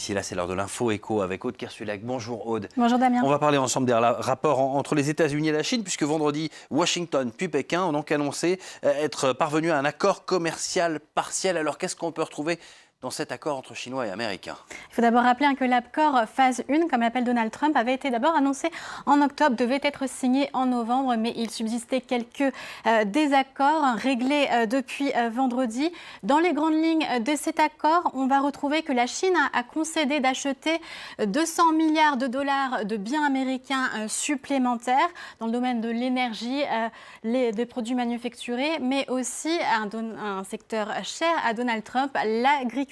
Ici, là, c'est l'heure de l'info éco avec Aude Kersulek. Bonjour Aude. Bonjour Damien. On va parler ensemble des rapports entre les États-Unis et la Chine, puisque vendredi, Washington puis Pékin ont donc annoncé être parvenus à un accord commercial partiel. Alors, qu'est-ce qu'on peut retrouver dans cet accord entre Chinois et Américains? Il faut d'abord rappeler que l'accord phase 1, comme l'appelle Donald Trump, avait été d'abord annoncé en octobre, devait être signé en novembre, mais il subsistait quelques désaccords réglés depuis vendredi. Dans les grandes lignes de cet accord, on va retrouver que la Chine a concédé d'acheter 200 milliards de dollars de biens américains supplémentaires dans le domaine de l'énergie, des produits manufacturés, mais aussi un secteur cher à Donald Trump, l'agriculture,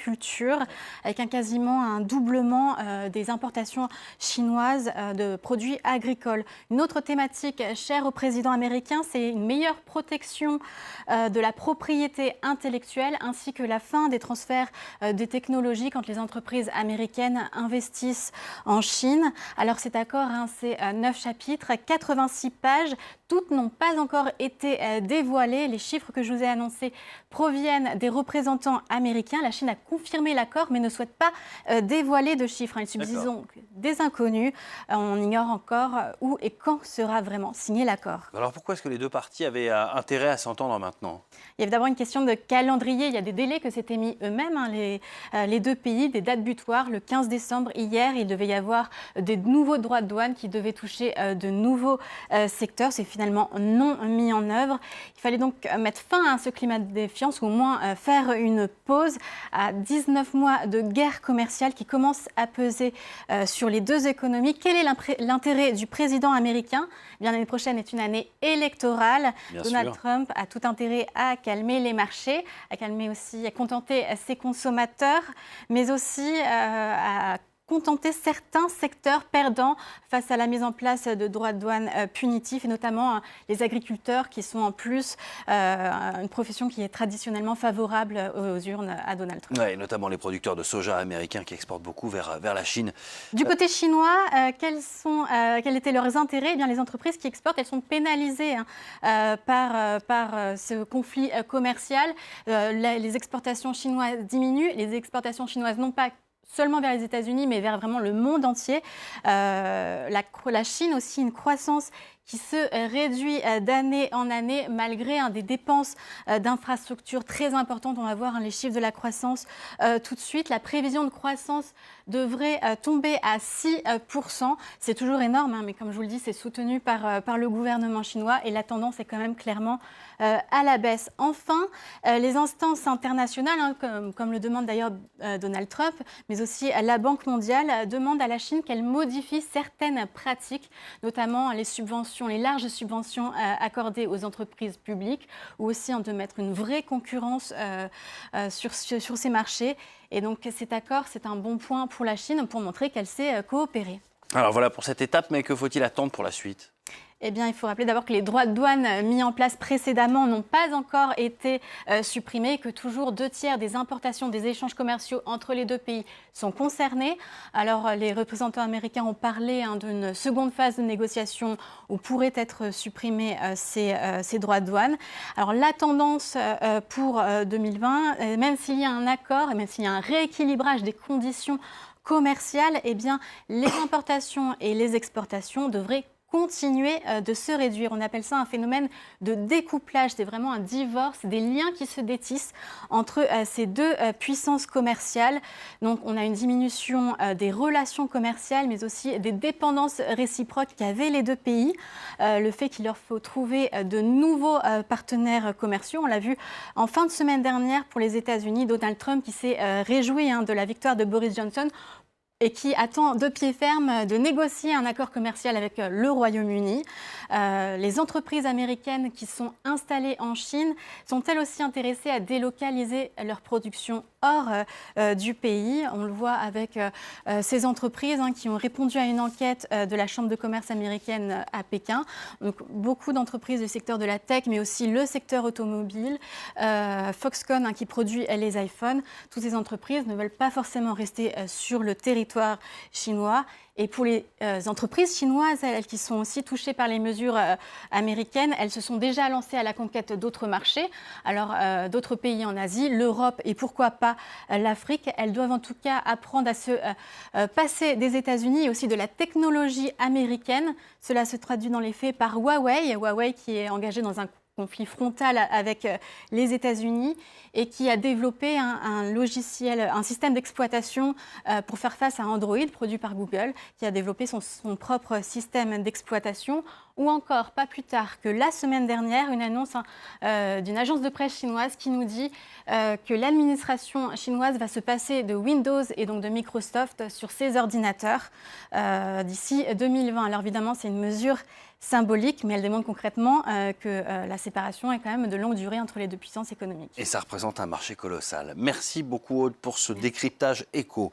avec quasiment un doublement des importations chinoises de produits agricoles. Une autre thématique chère au président américain, c'est une meilleure protection de la propriété intellectuelle ainsi que la fin des transferts des technologies quand les entreprises américaines investissent en Chine. Alors cet accord, c'est 9 chapitres, 86 pages. Toutes n'ont pas encore été dévoilées. Les chiffres que je vous ai annoncés proviennent des représentants américains. La Chine a confirmé l'accord, mais ne souhaite pas dévoiler de chiffres. Il subsiste donc des inconnus. On ignore encore où et quand sera vraiment signé l'accord. Alors pourquoi est-ce que les deux parties avaient intérêt à s'entendre maintenant? Il y a d'abord une question de calendrier. Il y a des délais que s'étaient mis eux-mêmes, les deux pays, des dates butoirs. Le 15 décembre, hier, il devait y avoir des nouveaux droits de douane qui devaient toucher de nouveaux secteurs. C'est finalement non mis en œuvre. Il fallait donc mettre fin à ce climat de défiance ou au moins faire une pause à 19 mois de guerre commerciale qui commence à peser sur les deux économies. Quel est l'intérêt du président américain? Eh bien, l'année prochaine est une année électorale. Donald Trump a tout intérêt à calmer les marchés, à calmer aussi, à contenter ses consommateurs, mais aussi à contenter certains secteurs perdants face à la mise en place de droits de douane punitifs, et notamment les agriculteurs qui sont en plus une profession qui est traditionnellement favorable aux urnes à Donald Trump. Oui, notamment les producteurs de soja américains qui exportent beaucoup vers la Chine. Du côté chinois, quels étaient leurs intérêts? Eh bien, les entreprises qui exportent, elles sont pénalisées par ce conflit commercial. Les exportations chinoises diminuent, les exportations chinoises non pas seulement vers les États-Unis, mais vers vraiment le monde entier. La Chine aussi, une croissance qui se réduit d'année en année malgré des dépenses d'infrastructures très importantes. On va voir les chiffres de la croissance tout de suite. La prévision de croissance devrait tomber à 6%. C'est toujours énorme, mais comme je vous le dis, c'est soutenu par le gouvernement chinois et la tendance est quand même clairement à la baisse. Enfin, les instances internationales, comme le demande d'ailleurs Donald Trump, mais aussi la Banque mondiale, demandent à la Chine qu'elle modifie certaines pratiques, notamment les subventions, les larges subventions accordées aux entreprises publiques, ou aussi de mettre une vraie concurrence sur ces marchés. Et donc cet accord, c'est un bon point pour la Chine pour montrer qu'elle sait coopérer. Alors voilà pour cette étape, mais que faut-il attendre pour la suite? Eh bien, il faut rappeler d'abord que les droits de douane mis en place précédemment n'ont pas encore été supprimés, que toujours 2/3 des importations, des échanges commerciaux entre les deux pays sont concernés. Alors, les représentants américains ont parlé d'une seconde phase de négociation où pourraient être supprimés ces droits de douane. Alors, la tendance pour 2020, même s'il y a un accord, et même s'il y a un rééquilibrage des conditions commerciales, eh bien, les importations et les exportations devraient continuer de se réduire. On appelle ça un phénomène de découplage. C'est vraiment un divorce, des liens qui se détissent entre ces deux puissances commerciales. Donc on a une diminution des relations commerciales, mais aussi des dépendances réciproques qu'avaient les deux pays. Le fait qu'il leur faut trouver de nouveaux partenaires commerciaux. On l'a vu en fin de semaine dernière pour les États-Unis, Donald Trump qui s'est réjoui de la victoire de Boris Johnson et qui attend de pied ferme de négocier un accord commercial avec le Royaume-Uni. Les entreprises américaines qui sont installées en Chine sont elles aussi intéressées à délocaliser leur production hors du pays. On le voit avec ces entreprises qui ont répondu à une enquête de la Chambre de commerce américaine à Pékin. Donc, beaucoup d'entreprises du secteur de la tech, mais aussi le secteur automobile, Foxconn qui produit les iPhones. Toutes ces entreprises ne veulent pas forcément rester sur le territoire territoire chinois. Et pour les entreprises chinoises, elles qui sont aussi touchées par les mesures américaines, elles se sont déjà lancées à la conquête d'autres marchés. Alors, d'autres pays en Asie, l'Europe et pourquoi pas l'Afrique, elles doivent en tout cas apprendre à se passer des États-Unis et aussi de la technologie américaine. Cela se traduit dans les faits par Huawei. Huawei qui est engagé dans un conflit frontal avec les États-Unis et qui a développé un logiciel, un système d'exploitation pour faire face à Android, produit par Google, qui a développé son propre système d'exploitation. Ou encore, pas plus tard que la semaine dernière, une annonce d'une agence de presse chinoise qui nous dit que l'administration chinoise va se passer de Windows et donc de Microsoft sur ses ordinateurs d'ici 2020. Alors évidemment, c'est une mesure symbolique, mais elle démontre concrètement que la séparation est quand même de longue durée entre les deux puissances économiques. Et ça représente un marché colossal. Merci beaucoup Aude pour ce décryptage éco.